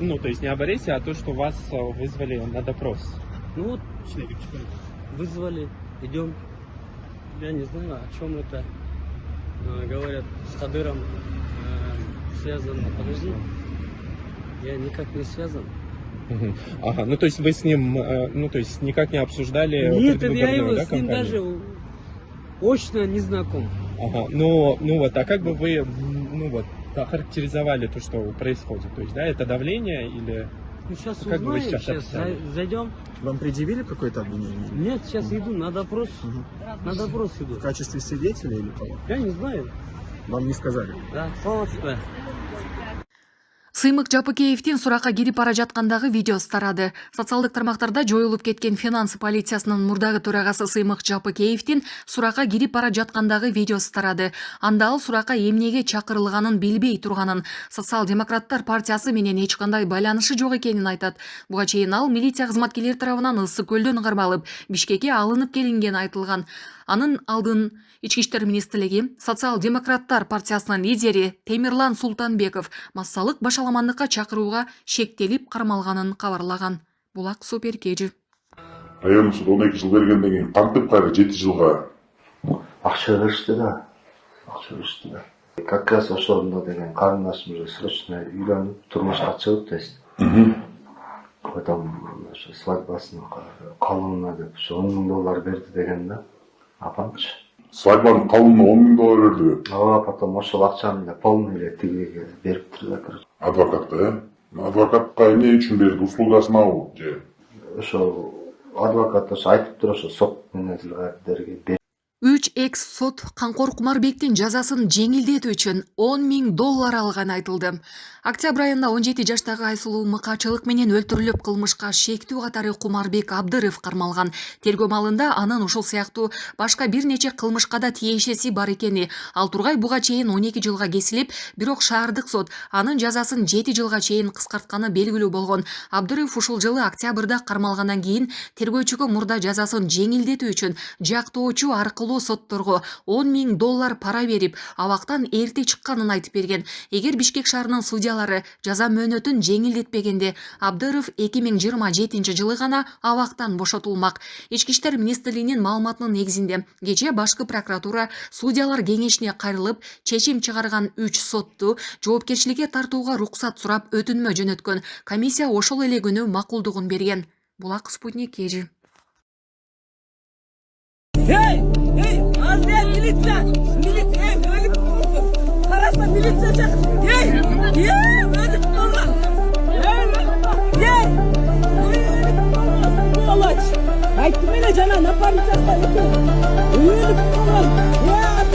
ну, то есть не об аресте, а то, что вас вызвали на допрос. Ну вот, вызвали, идем. Я не знаю, о чем это. Говорят, с Кадыром связано. Подожди, я никак не связан. Ага, ну то есть вы с ним, ну то есть никак не обсуждали Нет, предвыборную, я его да, с ним кампанию? даже очно не знаком. Ага, ну вот, а как бы вы, ну вот, охарактеризовали то, что происходит? То есть, да, это давление или... Ну сейчас Как бы вы узнаем, сейчас сейчас описали? зайдем. Вам предъявили какое-то обвинение? Нет, сейчас иду на допрос. На допрос иду. В качестве свидетеля или кого? Я не знаю. Вам не сказали? Да, саламатсызбы. Сыймык Жапыкеевдин суракка кирип бара жаткандагы видеосу тарады. Социалдык тармактарда жоюлуп кеткен финанс полициясынын мурдагы төрагасы Сыймык Жапыкеевдин суракка кирип бара жаткандагы видеосу тарады. Анда ал суракка эмнеге чакырылганын билбей турганын, Социал-демократтар партиясы менен эч кандай байланышы жок экенин айтат. Буга чейин ал милиция кызматкерлери тарабынан Ысык көлдөн кармалып, Бишкекке алынып келингени айтылган. Анын алдын Ички иштер министрлиги Социал-демократтар партиясынын лидери Темирлан Султанбеков массалык башаламандыкка чакырууга шектелип кармалганын кабарлаган. Булак Суперкежи. Райондук суд 12 жыл бергенден кийин кантип кайра 7 жылга акча беришти да. Как раз ошондо деген карындашым срочно үйлөнүп турмушка чыгып тест. Потом ошо свадьбасын калыбына деп ошо 10 000 доллар берди деген да. Апамчы. свадьбанын калыбына 10 000 доллар берди. Ооба, потом ошол акчаны эле полный эле тигиге бериптир да. Адвокатка, адвокатка эмне үчүн берди? Услугасынабы же? Ошо адвокат ошо айтыптыр, ошо сот менеджерлерге 3 экс-сот Каңкор Кумарбектин жазасын жеңилдетүү үчүн 10 000 доллар алганы айтылды. Октябрь айында 17 жаштагы Айсулуу мыкачылык менен өлтүрүлүп кылмышка шектүү катары Кумарбек Абдыров кармалган. Тергөө маалында анын ушул сыяктуу башка бир нече кылмышка да тиешеси бар экени. Ал тургай буга чейин 12 жылга кесилип, бирок шаардык сот анын жазасын 7 жылга чейин кыскартканы белгилүү болгон. Абдыров ушул жылы октябрда кармалгандан кийин тергөөчүгө мурда жазасын жеңилдетүү үчүн жактоочу аркылуу сотторго 10 000 доллар пара берип, абактан эрте чыкканын айтып берген. Эгер Бишкек шаарынын судьялары жаза мөөнөтүн жеңилдетпегенде, Абдыров 2027 жылы гана абактан бошотулмак. Ички иштер министрлигинин маалыматынын негизинде кечээ башкы прокуратура судьялар кеңешине кайрылып, чечим чыгарган 3 сотту жоопкерчиликке тартууга руксат сурап өтүнмө жөнөткөн. Комиссия ошол эле күнү макулдугун берген. Булак Спутник Кежи. Hey, azıya militsiya, ölüp karasa militsiya çak. Hey, ölüp kalmaz. Hey, ölüp kalmaz. Bu olaç. Aytım öyle cana, ne parçası ölüp kalmaz.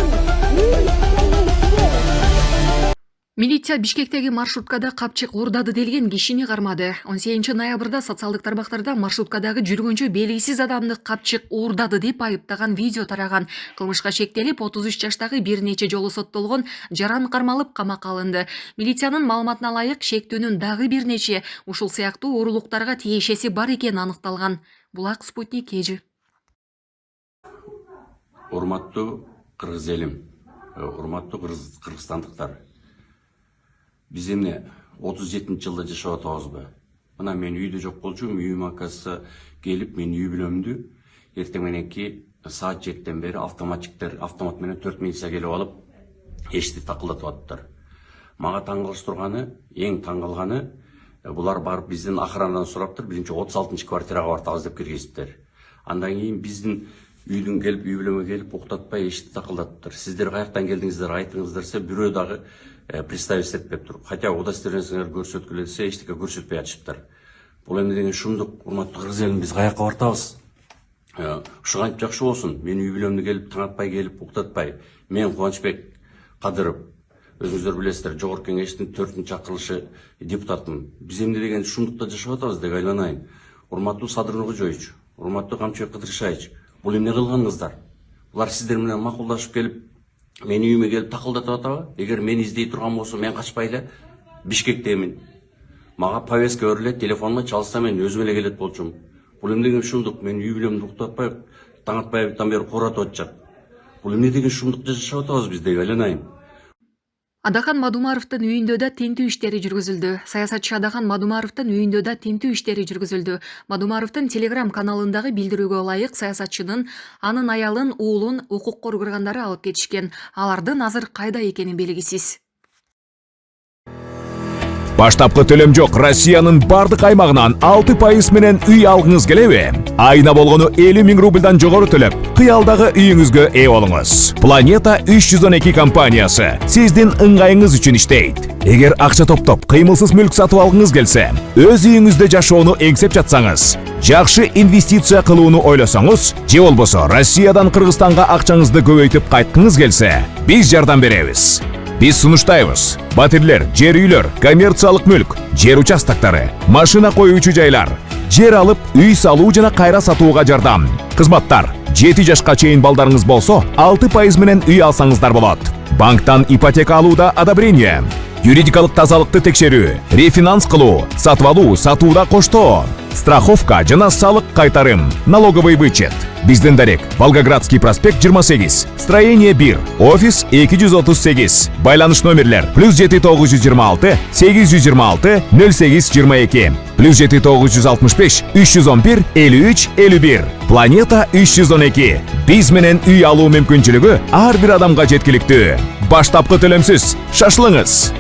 Милиция Бишкектеги маршруткада капчык уурдады делген кишини кармады. 18 ноябрда социалдык тармактарда маршруткадагы жүргүнчү белгисиз адамды капчык уурдады деп айыптаган видео тараган. Кылмышка шектелип 33 жаштагы бир нече жолу соттолгон жаран кармалып камакка алынды. Милициянын маалыматына ылайык шектүүнүн дагы бир нече ушул сыяктуу уурулуктарга тиешеси бар экени аныкталган. Булак Спутник Кежи. Урматтуу кыргыз элим, урматтуу кыргызстандыктар. Биз эмне 37 жылда жашап атабызбы? Мына мен үйдө жок болчумун, үйүм акасы келип мен үй бүлөмдү эртең мененки саат 7-тен бери автомат менен 4 милиция келип алып эшикти такылдатып атыптыр. Мага таң калыштырганы, эң таң калганы, булар барып биздин охранадан сураптыр, биринчи 36 квартирага бартабыз деп киргизиптир. Андан кийин биздин үйдүн келип, үй бүлөмө келип уктатпай эшикти такылдатыптыр. Сиздер каяктан келдиңиздер, айтыңыздарса, бирөө дагы представить этпептир. Хотя удостоверениеңер көрсөткүлө десе, эчтеке көрсөтпөй атышыптыр. Бул эмне деген шумдук, урматтуу кыргыз элим, биз каякка бартабыз? Ушуга антип жакшы болсун. Мен үй бүлөмдү келип, таң атпай келип уктатпай. Мен Кубанычбек Кадыров, өзүңүздөр билесиздер, жогорку кеңештин 4-чакырылышы депутатмын. Биз эмне деген шумдукта жашап атабыз деп айланайын. Урматтуу Садыр Нуркожоевич, урматтуу Камчыбек Кыдыршаевич, бул эмне кылганыңыздар? Булар сиздер менен макулдашып келип, мен үйүмө келип такылдатып атабы? Эгер мен издей турган болсо, мен качпай эле Бишкектемин. Мага повестка берилет, телефонума чалса мен өзүм эле келет болчумун. Бул эмне деген шумдук? Мен үй бүлөмдү уктатпай, таң атпай тан бери кууратып атышат. Бул эмне деген шумдукта жашап атабыз биз деп айланайын. Адахан Мадумаровдун үйүндө да тинтүү иштери жүргүзүлдү. Саясатчы Адахан Мадумаровдун үйүндө да тинтүү иштери жүргүзүлдү. Мадумаровдун Telegram каналындагы билдирүүгө ылайык, саясатчынын анын аялын, уулун укук коргогондары алып кетишкен. Алардын азыр кайда экени белгисиз. Баштапкы төлөм жок Россиянын бардык аймагынан 6% менен үй алгыңыз келеби? Айына болгону 50 000 рубльдан жогору төлөп, кыялдагы үйүңүзгө ээ болуңуз. Planeta 312 компаниясы сиздин ыңгайыңыз үчүн иштейт. Эгер акча топтоп, кыймылсыз мүлк сатып алгыңыз келсе, өз үйүңүздө жашоону эңсеп жатсаңыз, жакшы инвестиция кылууну ойлосоңуз, же болбосо Россиядан Кыргызстанга акчаңызды көбөйтүп кайткыңыз келсе, биз жардам беребиз. Биз сунуштайбыз. Батирлер, жер үйлөр, коммерциялык мүлк, жер участоктары, машина коюучу жайлар, жер алып, үй салуу жана кайра сатууга жардам. Кызматтар: 7 жашка чейин балдарыңыз болсо, 6% менен үй алсаңыздар болот. Банктан ипотека алууда одобрение, юридикалык тазалыкты текшерүү, рефинанс кылуу, сатып алуу, сатууда коштоо, страховка жана салык кайтарым, налоговый вычет. Биздин дарек: Волгоградский проспект 28, строение 1, офис 238. Байланыш номерлер: +7926 826 0822, +7965 311 53 51. Planeta 312. Биз менен үй алуу мүмкүнчүлүгү ар бир адамга жеткиликтүү. Баштапкы төлөмсүз. Шашылыңыз.